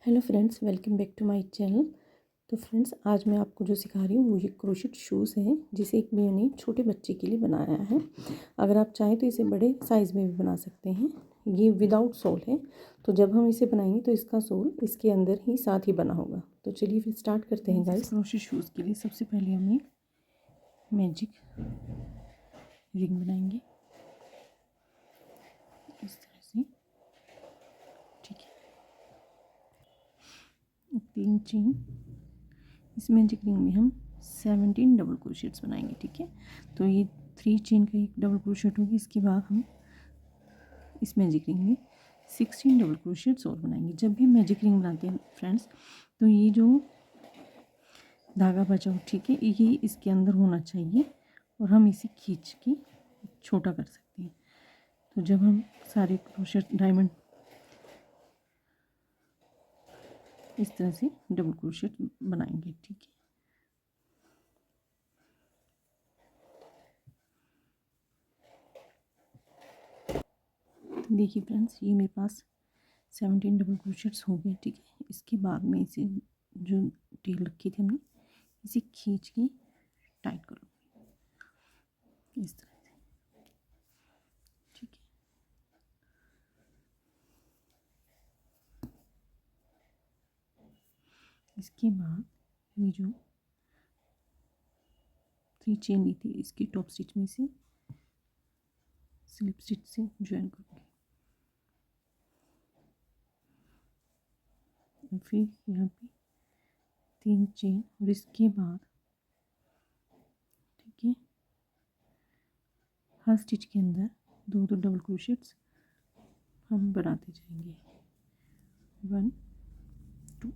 Hello friends, welcome back to my channel. तो friends, आज मैं आपको जो सिखा रही हूँ वो ये क्रोशेट शूज़ हैं, जिसे एक मैंने छोटे बच्चे के लिए बनाया है। अगर आप चाहें तो इसे बड़े साइज़ में भी बना सकते हैं। ये विदाउट सोल है, तो जब हम इसे बनाएंगे तो इसका सोल इसके अंदर ही साथ ही बना होगा। तो चलिए फिर स्टार्ट करते हैं गाइस। क्रोशेट शूज़ के लिए सबसे पहले हमें मैजिक रिंग बनाएंगे इस तरह से, ठीक है। 3 चेन, इस मैजिक रिंग में हम 17 डबल क्रोशेट्स बनाएंगे, ठीक है। तो ये 3 चेन का एक डबल क्रोशेट होगी। इसके बाद हम इस मैजिक रिंग में 16 डबल क्रोशेट्स और बनाएंगे। जब भी मैजिक रिंग बनाते हैं फ्रेंड्स, तो ये जो धागा बचा हो, ठीक है, ये इसके अंदर होना चाहिए और हम इसे खींच के छोटा कर सकते हैं। तो जब हम सारे क्रोशेट डायमंड इस तरह से डबल क्रोशेट बनाएंगे, ठीक है। देखिए फ्रेंड्स, ये मेरे पास 17 डबल क्रोशेट्स हो गए, ठीक है। इसके बाद में इसे जो टेल रखी थी हमने, इसे खींच के टाइट करूँगी इस तरह से, ठीक है। इसके बाद ये जो 3 चेन ली थी, इसकी टॉप स्टिच में से स्लिप स्टिच से ज्वाइन करूँगी। फिर यहाँ पे 3 चेन और इसके बाद, ठीक है, हर स्टिच के अंदर 2 डबल क्रोशेट्स हम बनाते जाएंगे। 1 2।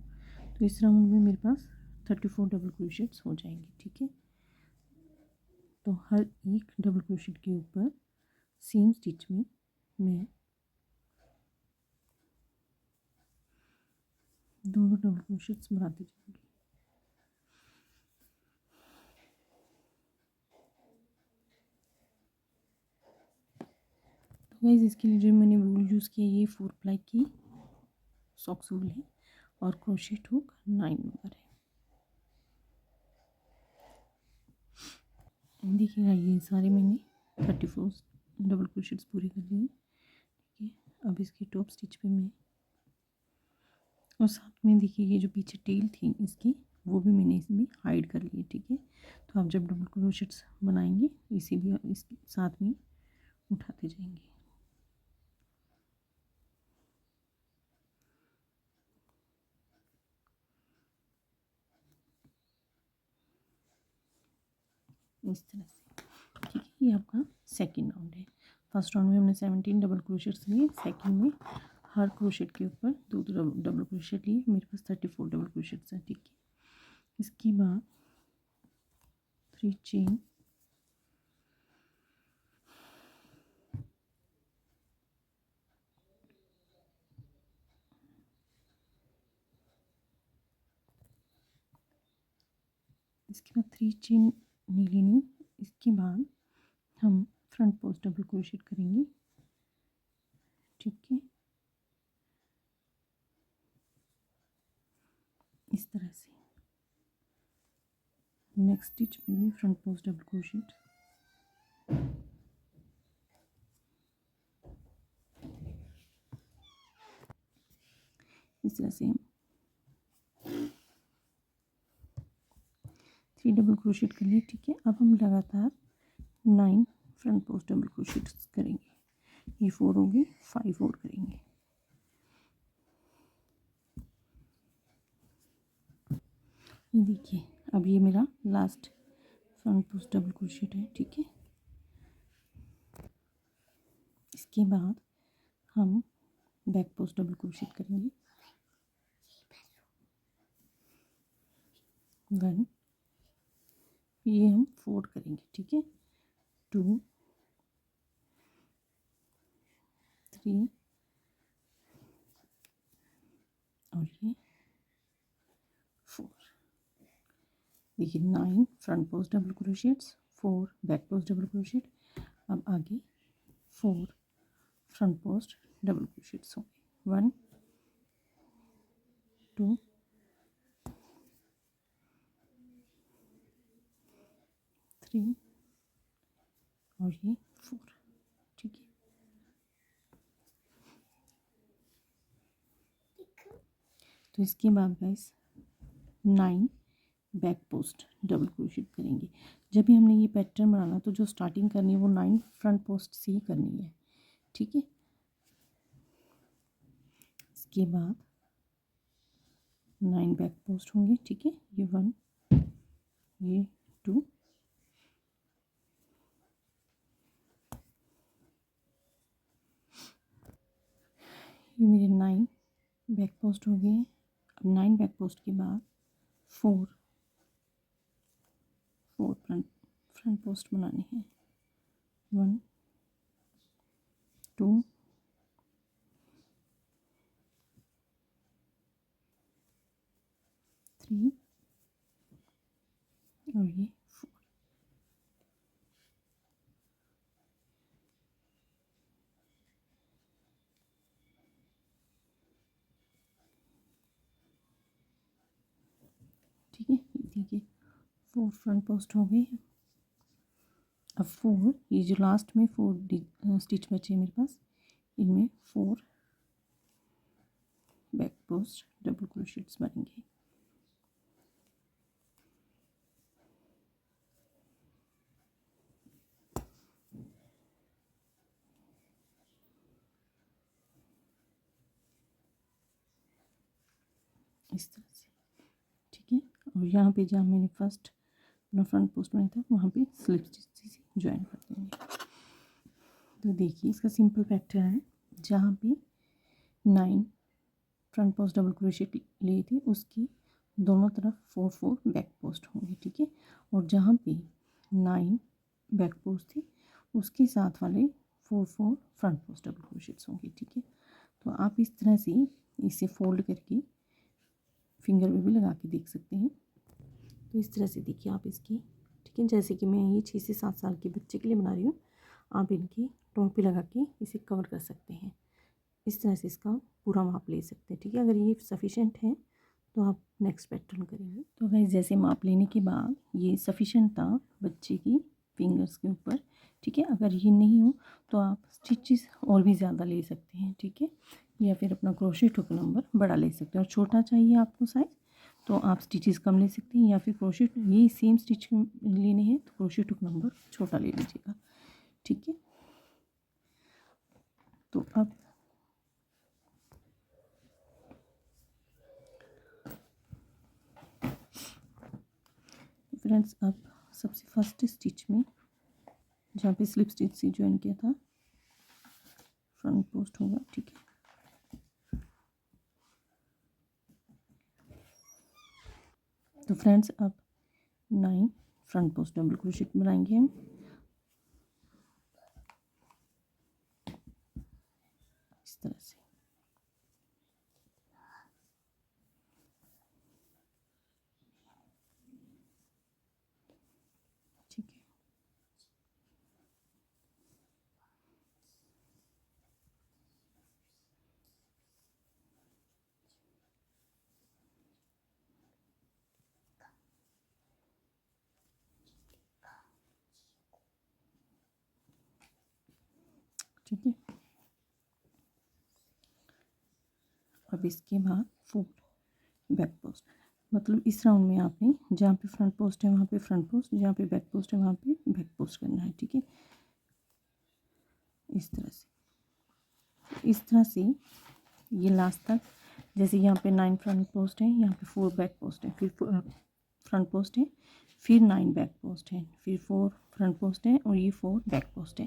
तो इस राउंड में मेरे पास 34 डबल क्रोशेट्स हो जाएंगे, ठीक है। तो हर एक डबल क्रोशेट के ऊपर सेम स्टिच में मैं 2 डबल क्रोशेट्स बनाते जाऊंगी। तो गाइस, इसके लिए जो मैंने वूल यूज़ किया, ये 4 प्लाई की सॉक्स वूल है और क्रोशेट हुक 9 नंबर है। देखिएगा, ये सारे मैंने 34 डबल क्रोशेट्स पूरे कर लिए, ठीक है। अब इसकी टॉप स्टिच पे मैं, और साथ में देखिए ये जो पीछे टेल थी इसकी, वो भी मैंने इसमें हाइड कर ली है, ठीक है। तो आप जब डबल क्रोशेट्स बनाएंगे, इसे भी इस साथ में उठाते जाएंगे। इस तरह से, ठीक है। ये आपका सेकंड राउंड है। फर्स्ट राउंड में हमने 17 डबल क्रोशेट्स लिए, सेकंड में हर क्रोशेट के ऊपर 2 डबल क्रोशेट लिए। मेरे पास 34 डबल क्रोशेट्स हैं, ठीक है। इसके बाद 3 चेन, इसके बाद 3 चेन नहीं लेनी। इसके बाद हम फ्रंट पोस्ट डबल क्रोशेट करेंगे, ठीक है, इस तरह से। नेक्स्ट स्टिच में भी फ्रंट पोस्ट डबल क्रोशेट, इस तरह से हम 3 डबल क्रोशेट कर लिए, ठीक है। अब हम लगातार 9 फ्रंट पोस्ट डबल क्रोशेट करेंगे। ये 4 हो गए, 5 और करेंगे। ये देखिए, अब ये मेरा last front post double crochet है, ठीक है। इसके बाद हम बैक पोस्ट डबल क्रोशेट करेंगे। 1, ये हम 4 करेंगे, ठीक है। 2 3 और ये 4। देखिए, 9 front post double crochets, 4 back post double crochet. अब आगे 4 फ्रंट पोस्ट डबल क्रोशेट्स हो गए। 1 2 3 और ये 4, ठीक है। तो इसके बाद guys 9 back post double crochet करेंगे। जब भी हमने ये पैटर्न बनाना तो जो स्टार्टिंग करनी है वो 9 फ्रंट पोस्ट से ही करनी है, ठीक है। इसके बाद 9 बैक पोस्ट होंगे, ठीक है। ये 1, ये 2, ये मेरे 9 बैक पोस्ट हो गए। अब 9 बैक पोस्ट के बाद 4 फ्रंट पोस्ट बनाने हैं। 1 2 3 और ये 4, ठीक है। देखिए 4 फ्रंट पोस्ट हो गए। अब 4, ये जो लास्ट में 4 स्टिच बचे मेरे पास, इनमें 4 बैक पोस्ट डबल क्रोशेट्स बनेंगे। इस तरह से, ठीक है। और यहाँ पे जहाँ मैंने फर्स्ट अपना फ्रंट पोस्ट बनाया था वहाँ पे स्लिप स्टिच से ज्वाइन कर देंगे। तो देखिए इसका सिंपल पैटर्न है। जहाँ पे 9 फ्रंट पोस्ट डबल क्रोशेट लिए थे उसकी दोनों तरफ 4 बैक पोस्ट होंगे, ठीक है। और जहाँ पे 9 बैक पोस्ट थी उसके साथ वाले 4 फ्रंट पोस्ट डबल क्रोशेट्स होंगे, ठीक है। तो आप इस तरह से इसे फोल्ड करके फिंगर में भी लगा के देख सकते हैं। तो इस तरह से देखिए आप इसकी, ठीक है। जैसे कि मैं ये 6 से 7 साल के बच्चे के लिए बना रही हूँ, आप इनकी टोपी लगा के इसे कवर कर सकते हैं। इस तरह से इसका पूरा माप ले सकते हैं, ठीक है। अगर ये सफिशेंट है तो आप नेक्स्ट पैटर्न करेंगे। तो गाइस जैसे माप लेने के बाद ये सफिशेंट था बच्चे की फिंगर्स के ऊपर, ठीक है। अगर ये नहीं हो तो आप स्टिचेस और भी ज़्यादा ले सकते हैं, ठीक है। या फिर अपना क्रोशेट हुक नंबर बड़ा ले सकते हैं। और छोटा चाहिए आपको साइज़ तो आप स्टिचेस कम ले सकते हैं, या फिर क्रोशेट ये सेम स्टिच लेने हैं तो क्रोशेट हुक नंबर छोटा ले लीजिएगा, ठीक है। तो अब फ्रेंड्स, अब सबसे फर्स्ट स्टिच में जहाँ पे स्लिप स्टिच से ज्वाइन किया था फ्रंट पोस्ट होगा, ठीक है। तो फ्रेंड्स अब 9 फ्रंट पोस्ट डबल क्रोशेट बनाएंगे हम। इस तरह से, ठीक है। ठीक है। अब इसके बाद 4 बैक पोस्ट, मतलब इस राउंड में आपने जहाँ पे फ्रंट पोस्ट है वहाँ पे फ्रंट पोस्ट, जहाँ पे बैक पोस्ट है वहाँ पे बैक पोस्ट करना है, ठीक है। इस तरह से, इस तरह से ये लास्ट तक, जैसे यहाँ पे 9 फ्रंट पोस्ट है, यहाँ पे 4 बैक पोस्ट है, फिर फ्रंट पोस्ट है, फिर 9 बैक पोस्ट है, फिर 4 फ्रंट पोस्ट है और ये 4 बैक पोस्ट है।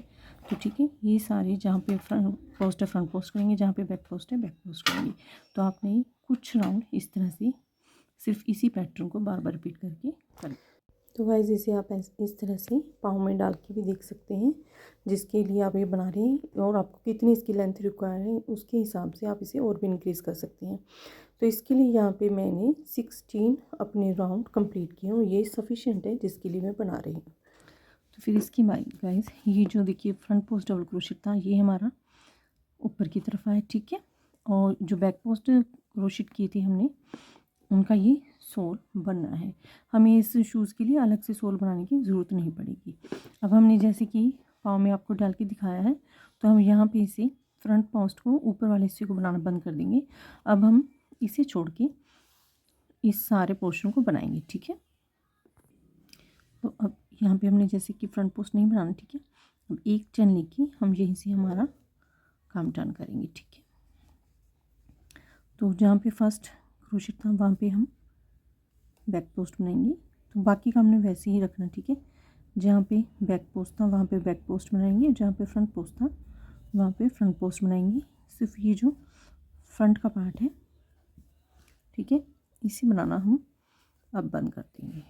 तो ठीक है, ये सारे जहाँ पे फ्रंट पोस्ट है फ्रंट पोस्ट करेंगे, जहाँ पे बैक पोस्ट है बैक पोस्ट करेंगे। तो आपने कुछ राउंड इस तरह से सिर्फ इसी पैटर्न को बार बार रिपीट करके करें। तो गाइस इसे आप इस तरह से पाँव में डाल के भी देख सकते हैं, जिसके लिए आप ये बना रहे हैं और आपको कितनी इसकी लेंथ रिक्वायर है उसके हिसाब से आप इसे और भी इंक्रीज़ कर सकते हैं। तो इसके लिए यहाँ पे मैंने 16 अपने राउंड कंप्लीट किए और ये सफिशिएंट है जिसके लिए मैं बना रही हूँ। तो फिर इसके बाद गाइस ये जो देखिए फ्रंट पोस्ट डबल क्रोशेट था ये हमारा ऊपर की तरफ आया, ठीक है। और जो बैक पोस्ट क्रोशेट किए थे हमने, उनका ये सोल बनना है। हमें इस शूज़ के लिए अलग से सोल बनाने की ज़रूरत नहीं पड़ेगी। अब हमने जैसे कि पाँव में आपको डाल के दिखाया है, तो हम यहाँ पे इसे फ्रंट पोस्ट को, ऊपर वाले हिस्से को बनाना बंद कर देंगे। अब हम इसे छोड़ के इस सारे पोर्शन को बनाएंगे, ठीक है। तो अब यहाँ पे हमने जैसे कि फ्रंट पोस्ट नहीं बनाना, ठीक है। अब एक चैन लेके हम यहीं से हमारा काम डन करेंगे, ठीक है। तो जहाँ पे फर्स्ट क्रोशेट था वहाँ पे हम बैक पोस्ट बनाएंगे। तो बाकी का हमने वैसे ही रखना, ठीक है। जहाँ पे बैक पोस्ट था वहाँ पे बैक पोस्ट बनाएंगे, जहाँ पे फ्रंट पोस्ट था वहाँ पे फ्रंट पोस्ट बनाएंगे। सिर्फ ये जो फ्रंट का पार्ट है, ठीक है, इसे बनाना हम अब बंद कर देंगे।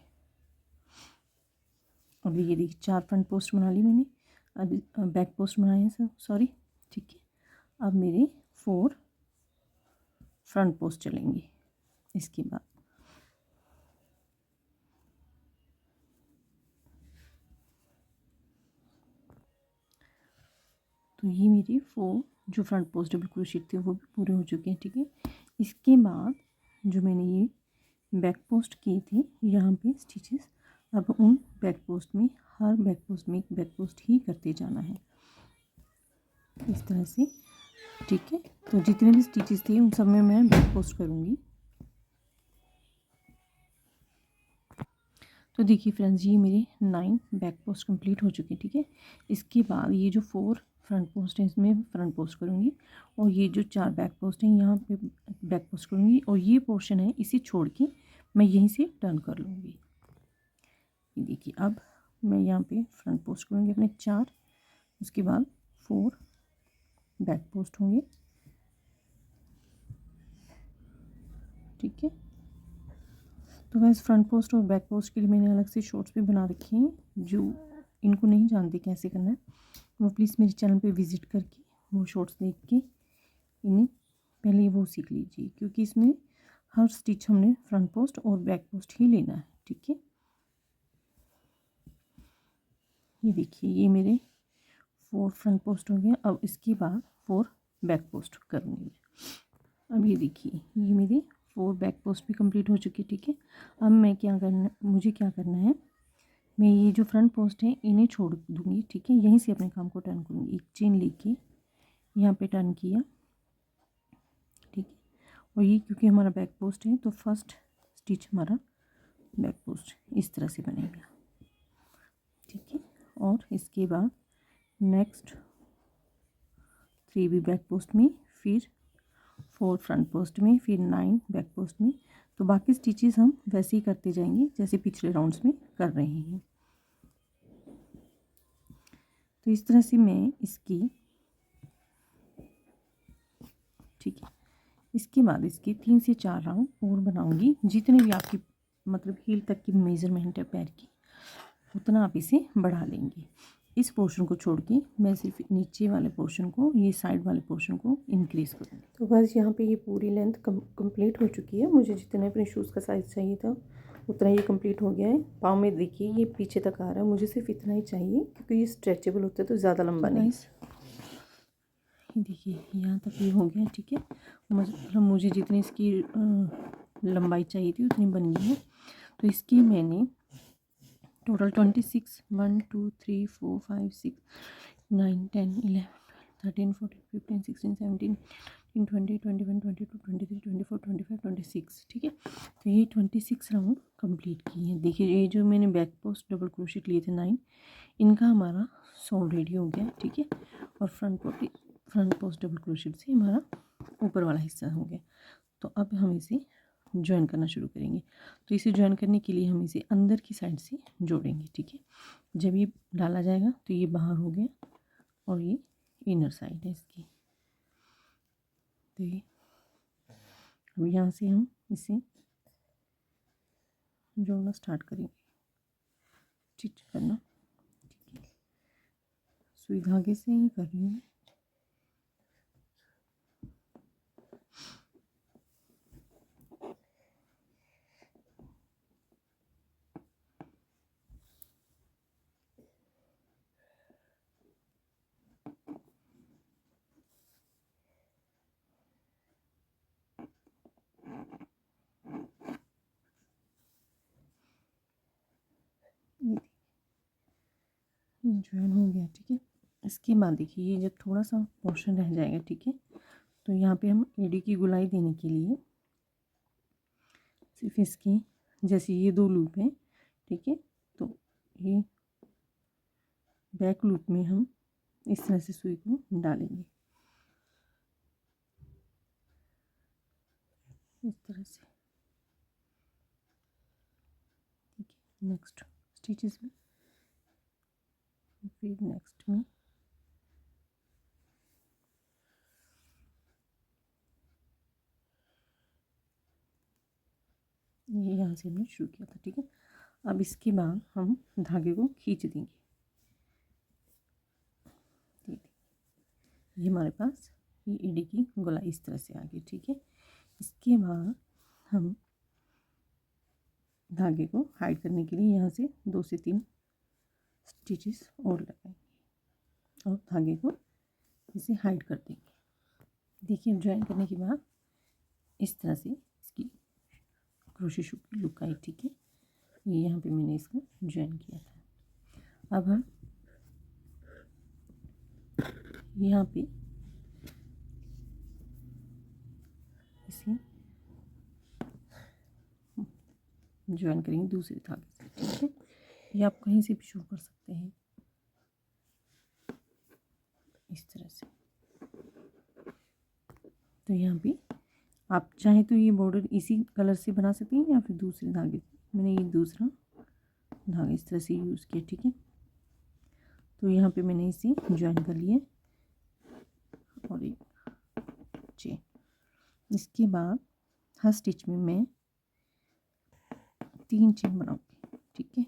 अब ये देखिए 4 फ्रंट पोस्ट बना ली मैंने, अब बैक पोस्ट बनाए हैं सब, सॉरी, ठीक है। अब मेरे 4 फ्रंट पोस्ट चलेंगे इसके बाद। तो ये मेरे 4 जो फ्रंट पोस्ट डबल क्रोशेट थे वो भी पूरे हो चुके हैं, ठीक है। इसके बाद जो मैंने ये बैक पोस्ट किए थे यहाँ पे स्टिचेस, अब उन बैक पोस्ट में, हर बैक पोस्ट में एक बैक पोस्ट ही करते जाना है इस तरह से, ठीक है। तो जितने भी स्टिचेस थे उन सब में मैं बैक पोस्ट करूँगी। तो देखिए फ्रेंड्स, ये मेरे 9 बैक पोस्ट कंप्लीट हो चुके हैं, ठीक है। इसके बाद ये जो 4 फ्रंट पोस्ट हैं इसमें फ्रंट पोस्ट करूँगी, और ये जो 4 बैक पोस्ट हैं यहाँ पे बैक पोस्ट करूँगी, और ये पोर्शन है इसे छोड़ के मैं यहीं से टर्न कर लूँगी। ये देखिए, अब मैं यहाँ पे फ्रंट पोस्ट करूँगी अपने 4, उसके बाद 4 बैक पोस्ट होंगे, ठीक है। तो वैसे फ्रंट पोस्ट और बैक पोस्ट के लिए मैंने अलग से शॉर्ट्स भी बना रखे हैं। जो इनको नहीं जानते कैसे करना है वो प्लीज़ मेरे चैनल पे विज़िट करके वो शॉर्ट्स देख के इन्हें पहले वो सीख लीजिए, क्योंकि इसमें हर स्टिच हमने फ्रंट पोस्ट और बैक पोस्ट ही लेना है, ठीक है। ये देखिए, ये मेरे 4 फ्रंट पोस्ट हो गया। अब इसके बाद 4 बैक पोस्ट करूँगी मैं। अब ये देखिए, ये मेरे 4 बैक पोस्ट भी कंप्लीट हो चुकी है, ठीक है। अब मैं क्या करना, मुझे क्या करना है, मैं ये जो फ्रंट पोस्ट है इन्हें छोड़ दूँगी, ठीक है। यहीं से अपने काम को टर्न करूँगी। एक चेन लेके यहाँ पे टर्न किया, ठीक है। और ये क्योंकि हमारा बैक पोस्ट है तो फर्स्ट स्टिच हमारा बैक पोस्ट इस तरह से बनेगा, ठीक है। और इसके बाद नेक्स्ट 3 भी बैक पोस्ट में, फिर 4 फ्रंट पोस्ट में, फिर 9 बैक पोस्ट में। तो बाकी स्टिचेस हम वैसे ही करते जाएंगे जैसे पिछले राउंड्स में कर रहे हैं। तो इस तरह से मैं इसकी, ठीक है, इसके बाद इसके 3 से 4 राउंड और बनाऊंगी। जितने भी आपकी मतलब हील तक की मेज़रमेंट है पैर की, उतना आप इसे बढ़ा लेंगे। इस पोर्शन को छोड़ के मैं सिर्फ नीचे वाले पोर्शन को, ये साइड वाले पोर्शन को इंक्रीज करूँगी। तो बस यहाँ पे ये पूरी लेंथ कंप्लीट हो चुकी है। मुझे जितना अपने शूज़ का साइज़ चाहिए था उतना ये कंप्लीट हो गया है। पाँव में देखिए ये पीछे तक आ रहा है, मुझे सिर्फ इतना ही चाहिए क्योंकि ये स्ट्रेचेबल होता है तो ज़्यादा लंबा नहीं। देखिए यहाँ तक ये हो गया, ठीक है। मतलब मुझे जितनी इसकी लंबाई चाहिए थी उतनी बन गई है। तो इसकी मैंने टोटल 26 1 2 3 4 5 6 9 10 11 13 14 15 16 17 20 21 22 23 24 25 26, ठीक है। तो ये 26 राउंड कंप्लीट किए हैं। देखिए ये जो मैंने बैक पोस्ट डबल क्रोशेट लिए थे 9, इनका हमारा 100 रेडी हो गया, ठीक है। और फ्रंट पोस्ट डबल क्रोशेट से हमारा ऊपर वाला हिस्सा हो गया। तो अब हम इसे ज्वाइन करना शुरू करेंगे। तो इसे ज्वाइन करने के लिए हम इसे अंदर की साइड से जोड़ेंगे, ठीक है। जब ये डाला जाएगा तो ये बाहर हो गया और ये इनर साइड है इसकी। तो ये अब यहाँ से हम इसे जोड़ना स्टार्ट करेंगे, स्टिच करना, ठीक है। सुई धागे से ही कर रही हूँ। ज्वाइन हो गया, ठीक है। इसके बाद देखिए ये जब थोड़ा सा पोर्शन रह जाएगा, ठीक है, तो यहाँ पे हम एड़ी की गोलाई देने के लिए सिर्फ इसकी, जैसे ये 2 लूप हैं, ठीक है, तो ये बैक लूप में हम इस तरह से सुई को डालेंगे, इस तरह से, ठीक है। नेक्स्ट स्टिचेस में फिर नेक्स्ट में ये यहाँ से हमने शुरू किया था, ठीक है। अब इसके बाद हम धागे को खींच देंगे, ठीक है। ये हमारे पास ये एड़ी की गोलाई इस तरह से आ गई, ठीक है। इसके बाद हम धागे को हाइड करने के लिए यहाँ से 2 से 3 स्टिचेस और लगाएंगे और धागे को इसे हाइड कर देंगे। देखिए ज्वाइन करने के बाद इस तरह से इसकी क्रोशे शू की लुक आई, ठीक है। ये यहाँ पे मैंने इसको ज्वाइन किया था। अब हम यहाँ पे इसे ज्वाइन करेंगे दूसरे धागे से, ठीक है। ये आप कहीं से भी शुरू कर सकते हैं, इस तरह से। तो यहाँ पे आप चाहे तो ये बॉर्डर इसी कलर से बना सकते हैं या फिर दूसरे धागे से। मैंने ये दूसरा धागा इस तरह से यूज़ किया, ठीक है। तो यहाँ पे मैंने इसे ज्वाइन कर लिया और एक चेन। इसके बाद हर स्टिच में मैं 3 चेन बनाऊंगी, ठीक है।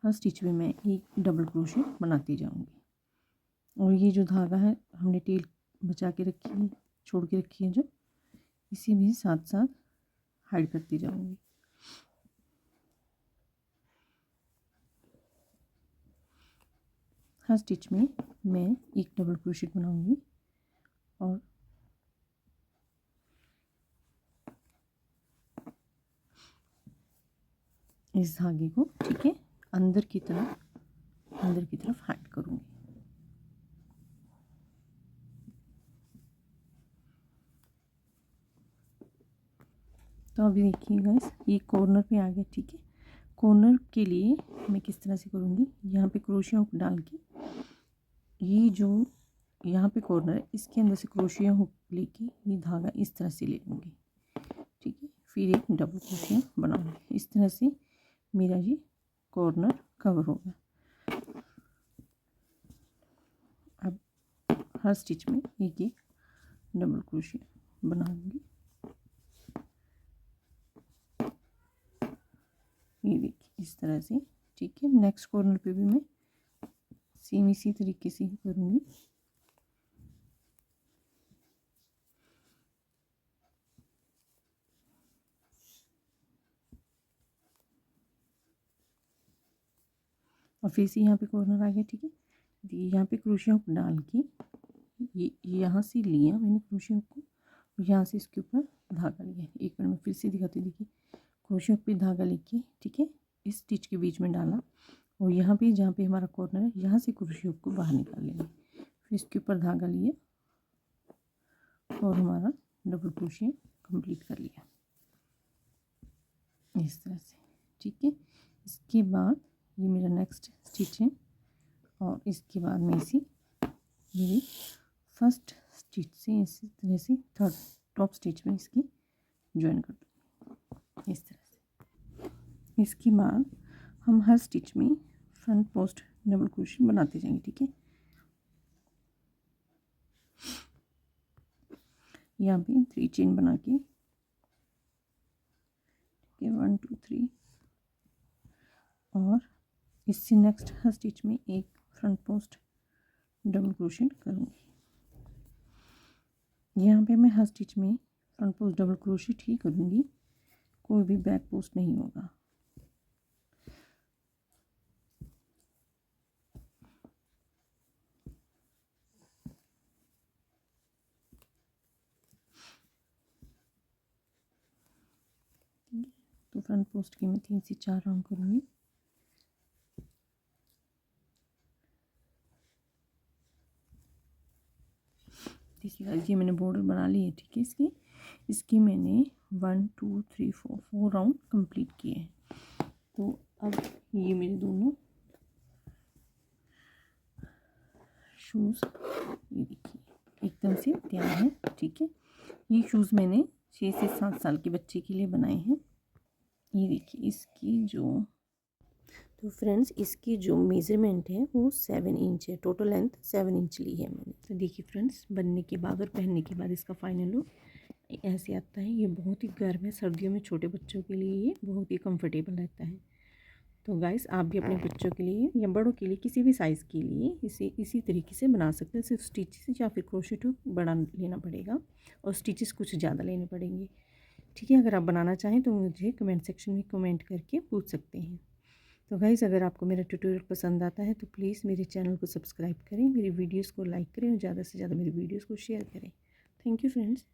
हर स्टिच में मैं एक डबल क्रोशे बनाती जाऊंगी और ये जो धागा है हमने टेल बचा के रखी है, छोड़ के रखी है जो, इसी भी साथ साथ हाइड करती जाऊंगी। हर स्टिच में मैं एक डबल क्रोशेट बनाऊंगी और इस धागे को, ठीक है, अंदर की तरफ हाइड करूंगी। तो अभी देखिए गाइस ये कॉर्नर पे आ गया, ठीक है। कॉर्नर के लिए मैं किस तरह से करूँगी, यहाँ पे क्रोशिया हुक डाल के ये जो यहाँ पे कॉर्नर है इसके अंदर से क्रोशिया हुक लेके ये धागा इस तरह से ले लूँगी, ठीक है। फिर एक डबल क्रोशिया बनाऊँगी, इस तरह से मेरा ये कॉर्नर कवर होगा। अब हर स्टिच में एक एक डबल क्रोशिया बनाऊँगी। ये देखिए इस तरह से, ठीक है। नेक्स्ट कॉर्नर पे भी मैं सेम इसी तरीके से ही करूँगी। और फिर से यहाँ पे कॉर्नर आ गया, ठीक है। यहाँ पे क्रोशिया हुक डाल के ये यहाँ से लिया मैंने क्रोशिया हुक को, यहाँ से इसके ऊपर धागा लिया। एक बार मैं फिर से दिखाती हूँ, देखिए क्रोशिया हुक पे धागा लेके, ठीक है, इस स्टिच के बीच में डाला और यहाँ पे जहाँ पे हमारा कॉर्नर है यहाँ से क्रोशिया हुक को बाहर निकाल लेंगे। फिर इसके ऊपर धागा लिया और हमारा डबल क्रोशिया कंप्लीट कर लिया इस तरह से, ठीक है। इसके बाद ये मेरा नेक्स्ट स्टिच है और इसके बाद मैं इसी मेरी फर्स्ट स्टिच से इसी तरह से थर्ड टॉप स्टिच में इसकी ज्वाइन कर दूँगी इस तरह से। इसके बाद हम हर स्टिच में फ्रंट पोस्ट डबल क्रोशे बनाते जाएंगे, ठीक है। यहाँ पे 3 चेन बना के, ठीक है, 1 2 3 और इससे नेक्स्ट हर स्टिच में एक फ्रंट पोस्ट डबल क्रोशे करूँगी। यहाँ पे मैं हर स्टिच में फ्रंट पोस्ट डबल क्रोशेट ही करूँगी, कोई भी बैक पोस्ट नहीं होगा। तो फ्रंट पोस्ट के मैं 3 से 4 राउंड करूँगी। देखिए गाइस ये मैंने बॉर्डर बना ली है, ठीक है। इसकी मैंने 1 2 3 4 राउंड कंप्लीट किए हैं। तो अब ये मेरे दोनों शूज़ ये देखिए एकदम से तैयार हैं, ठीक है। ये शूज़ मैंने 6 से 7 साल के बच्चे के लिए बनाए हैं। ये देखिए तो फ्रेंड्स इसकी जो मेज़रमेंट है वो 7 इंच है, टोटल लेंथ 7 इंच ली है मैंने। तो देखिए फ्रेंड्स बनने के बाद और पहनने के बाद इसका फाइनल लुक ऐसे आता है। ये बहुत ही गर्म है, सर्दियों में छोटे बच्चों के लिए ये बहुत ही कंफर्टेबल रहता है। तो गाइस आप भी अपने बच्चों के लिए या बड़ों के लिए किसी भी साइज़ के लिए इसे इसी तरीके से बना सकते हैं। सिर्फ स्टिचेस या फिर क्रोशेट हुक बड़ा लेना पड़ेगा और स्टिचेस कुछ ज़्यादा लेने पड़ेंगे, ठीक है। अगर आप बनाना चाहें तो मुझे कमेंट सेक्शन में कमेंट करके पूछ सकते हैं। तो गाइस अगर आपको मेरा ट्यूटोरियल पसंद आता है तो प्लीज़ मेरे चैनल को सब्सक्राइब करें, मेरी वीडियोज़ को लाइक करें और ज़्यादा से ज़्यादा मेरी वीडियोज़ को शेयर करें। Thank you friends.